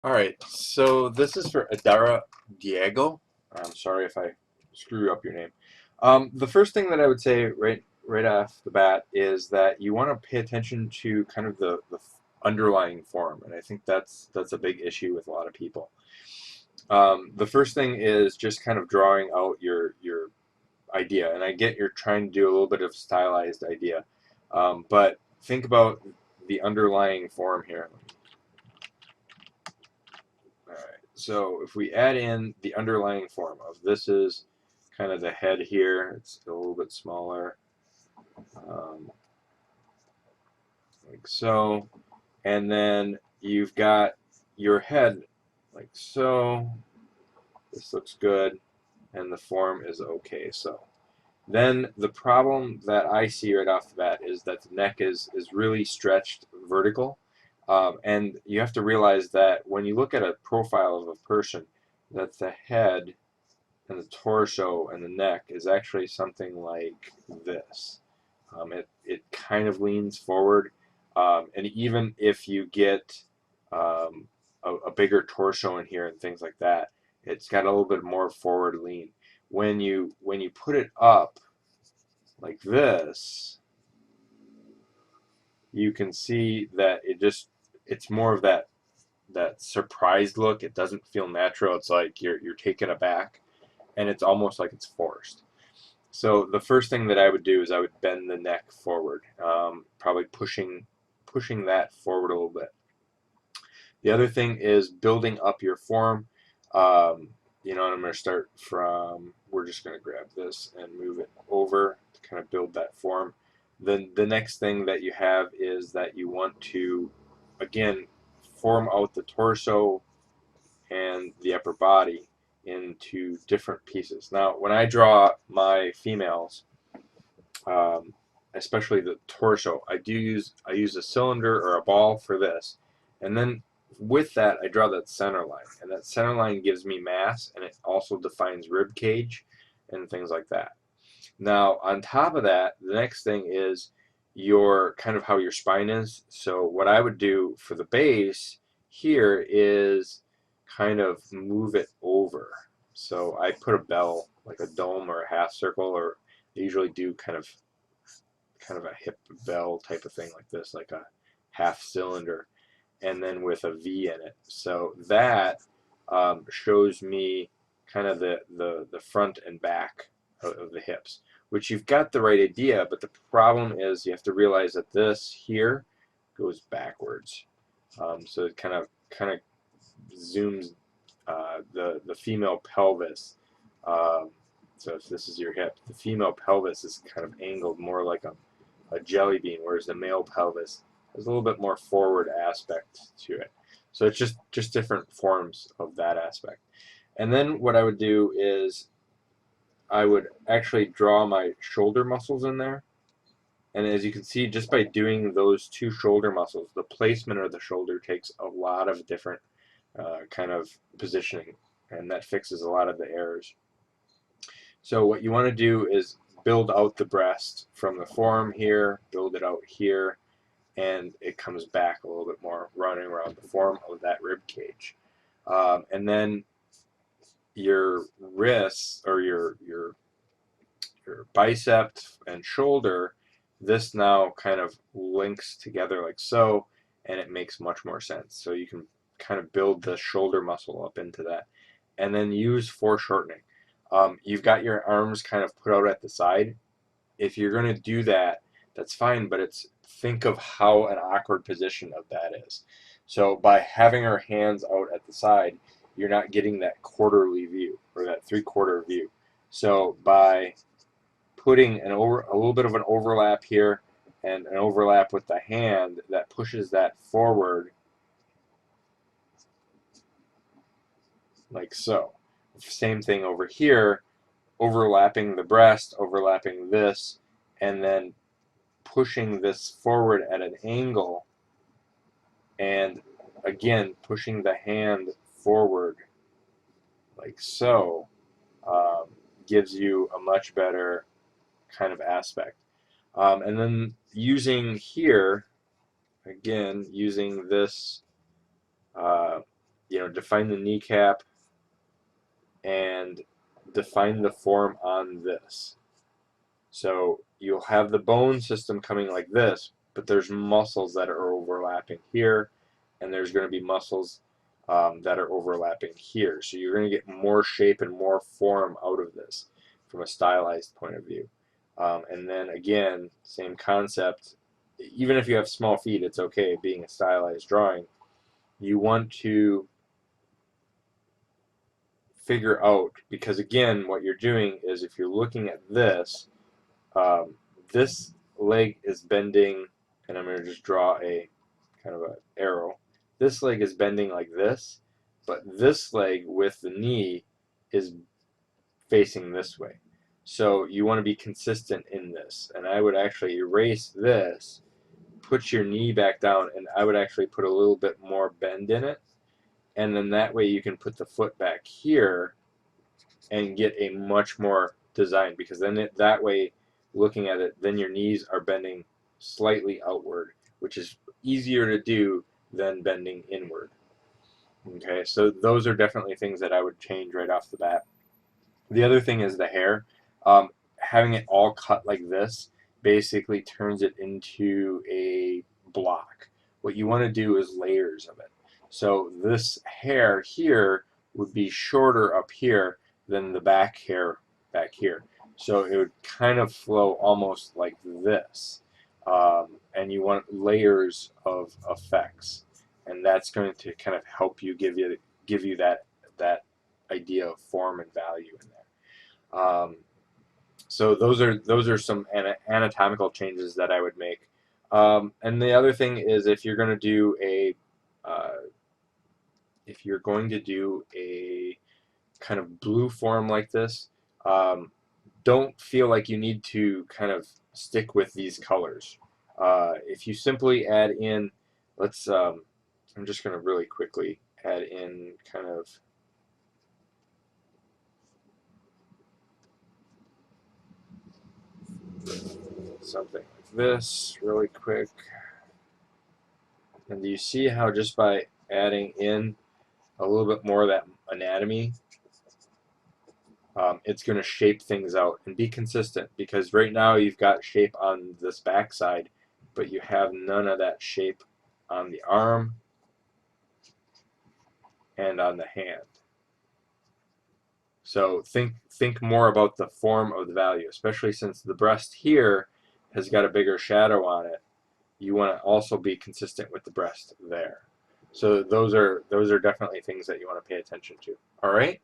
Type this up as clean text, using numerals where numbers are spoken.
All right, so this is for Adara Diego. I'm sorry if I screw up your name. The first thing that I would say right off the bat is that you want to pay attention to kind of the underlying form, and I think that's a big issue with a lot of people. The first thing is just kind of drawing out your idea, and I get you're trying to do a little bit of stylized idea, but think about the underlying form here. All right, so if we add in the underlying form of this is kind of the head here, it's a little bit smaller, um, like so, and then you've got your head like so. This looks good, and the form is okay. So then the problem that I see right off the bat is that the neck is really stretched vertical. And you have to realize that when you look at a profile of a person, that the head and the torso and the neck is actually something like this. It kind of leans forward, and even if you get a bigger torso in here and things like that, it's got a little bit more forward lean. When you put it up like this, you can see that it's more of that surprised look. It doesn't feel natural. It's like you're taken aback, and it's almost like it's forced. So the first thing that I would do is I would bend the neck forward, probably pushing that forward a little bit. The other thing is building up your form. Um, and I'm going to start from, we're just going to grab this and move it over to kind of build that form. Then the next thing that you have is that you want to, again, form out the torso and the upper body into different pieces. Now, when I draw my females, um, especially the torso, I use a cylinder or a ball for this, and then with that I draw that center line, and that center line gives me mass, and it also defines rib cage and things like that. Now, on top of that, the next thing is your kind of how your spine is. So what I would do for the base here is kind of move it over. So I put a bell, like a dome or a half circle, or I usually do kind of a hip bell type of thing like this, like a half cylinder, and then with a V in it. So that shows me kind of the front and back of the hips, which you've got the right idea, but the problem is you have to realize that this here goes backwards. So it kind of zooms the female pelvis. Um, so if this is your hip, the female pelvis is kind of angled more like a jelly bean, whereas the male pelvis has a little bit more forward aspect to it. So it's just different forms of that aspect. And then what I would do is I would actually draw my shoulder muscles in there. And as you can see, just by doing those two shoulder muscles, the placement of the shoulder takes a lot of different kind of positioning, and that fixes a lot of the errors. So what you want to do is build out the breast from the forearm here, build it out here, and it comes back a little bit more, running around the form of that rib cage. And then your wrists or your bicep and shoulder, this now kind of links together like so, and it makes much more sense. So you can kind of build the shoulder muscle up into that, and then use foreshortening. You've got your arms kind of put out at the side. If you're going to do that, that's fine, but think of how an awkward position of that is. So by having our hands out at the side, you're not getting that quarterly view or that three-quarter view. So by putting a little bit of an overlap here and an overlap with the hand that pushes that forward like so. Same thing over here, overlapping the breast, overlapping this, and then pushing this forward at an angle, and again pushing the hand forward like so, um, gives you a much better kind of aspect. And then using here, again, using this uh, define the kneecap and define the form on this. So you'll have the bone system coming like this, but there's muscles that are overlapping here, and there's going to be muscles that are overlapping here. So you're going to get more shape and more form out of this from a stylized point of view. And then again, same concept. Even if you have small feet, it's okay being a stylized drawing. You want to figure out, because again, what you're doing is if you're looking at this, this leg is bending, and I'm going to just draw a kind of an arrow. This leg is bending like this, but this leg with the knee is facing this way. So you want to be consistent in this, and I would actually erase this, put your knee back down, and I would actually put a little bit more bend in it, and then that way you can put the foot back here and get a much more design, because then that way, looking at it, then your knees are bending slightly outward, which is easier to do than bending inward. Okay, so those are definitely things that I would change right off the bat. The other thing is the hair. Having it all cut like this basically turns it into a block. What you want to do is layers of it. So this hair here would be shorter up here than the back hair back here. So it would kind of flow almost like this. And you want layers of effects, and that's going to kind of help you give you that idea of form and value in there. So those are some anatomical changes that I would make. And the other thing is, if you're going to do a kind of blue form like this, don't feel like you need to kind of stick with these colors. If you simply add in, I'm just going to really quickly add in kind of something like this really quick. And do you see how just by adding in a little bit more of that anatomy, it's going to shape things out and be consistent, because right now you've got shape on this backside, but you have none of that shape on the arm and on the hand. So think more about the form of the value, especially since the breast here has got a bigger shadow on it. You want to also be consistent with the breast there. So those are definitely things that you want to pay attention to. All right?